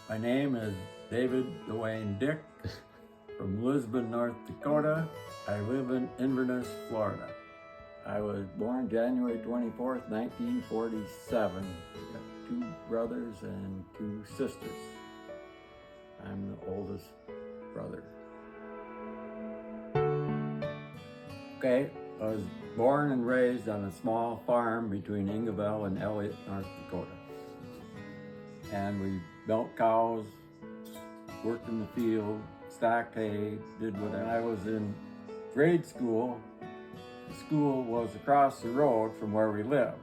My name is David Dwayne Dick from Lisbon, North Dakota. I live in Inverness, Florida. I was born January 24th, 1947. I got 2 brothers and 2 sisters. I'm the oldest brother. Okay, I was born and raised on a small farm between Inglewood and Elliott, North Dakota. And we milked cows, worked in the field, stacked hay, did what I was in grade school. The school was across the road from where we lived.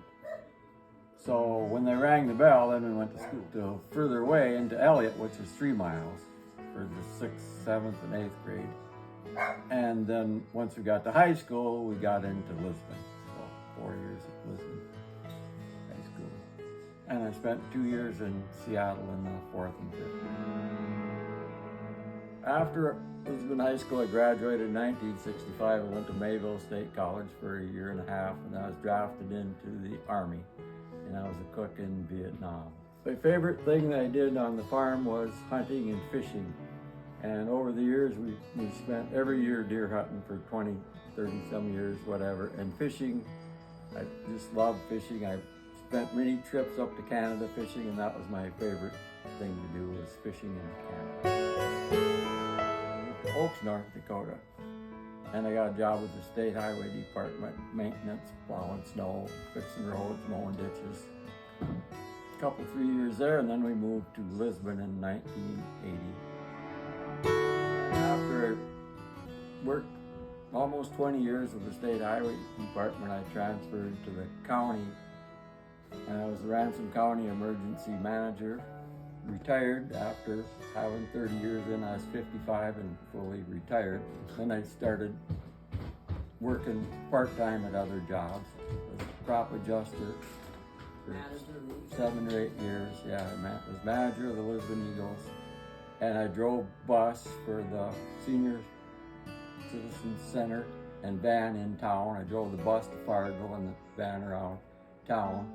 So when they rang the bell, then we went to school to further away into Elliott, which is 3 miles for the 6th, 7th, and 8th grade. And then once we got to high school, we got into Lisbon. So 4 years at Lisbon High School. And I spent 2 years in Seattle in the 4th and 5th. After Lisbon High School, I graduated in 1965. I went to Mayville State College for a year and a half, and I was drafted into the Army, and I was a cook in Vietnam. My favorite thing that I did on the farm was hunting and fishing. And over the years, we spent every year deer hunting for 20, 30 some years, whatever. And fishing, I just loved fishing. I spent many trips up to Canada fishing, and that was my favorite thing to do, was fishing in Canada. Oaks, North Dakota. And I got a job with the State Highway Department, maintenance, plowing snow, fixing roads, mowing ditches. A couple, 3 years there, and then we moved to Lisbon in 1980. After I worked almost 20 years with the State Highway Department, I transferred to the county, and I was the Ransom County Emergency Manager. Retired after having 30 years in. I was 55 and fully retired. Then I started working part-time at other jobs. As a crop adjuster for 7 or 8 years. Yeah, I was manager of the Lisbon Eagles. And I drove bus for the Senior Citizen Center and van in town. I drove the bus to Fargo and the van around town.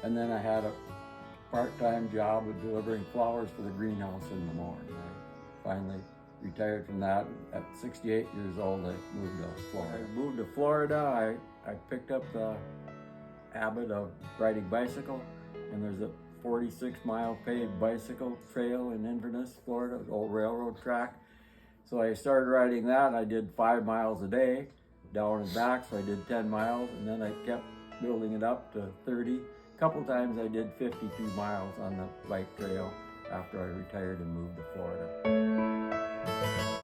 And then I had a part-time job of delivering flowers for the greenhouse in the morning. I finally retired from that. At 68 years old, I moved to Florida. I moved to Florida. I picked up the habit of riding bicycle, and there's a 46-mile paved bicycle trail in Inverness, Florida, the old railroad track. So I started riding that. I did 5 miles a day, down and back, so I did 10 miles, and then I kept building it up to 30. A couple times I did 52 miles on the bike trail after I retired and moved to Florida.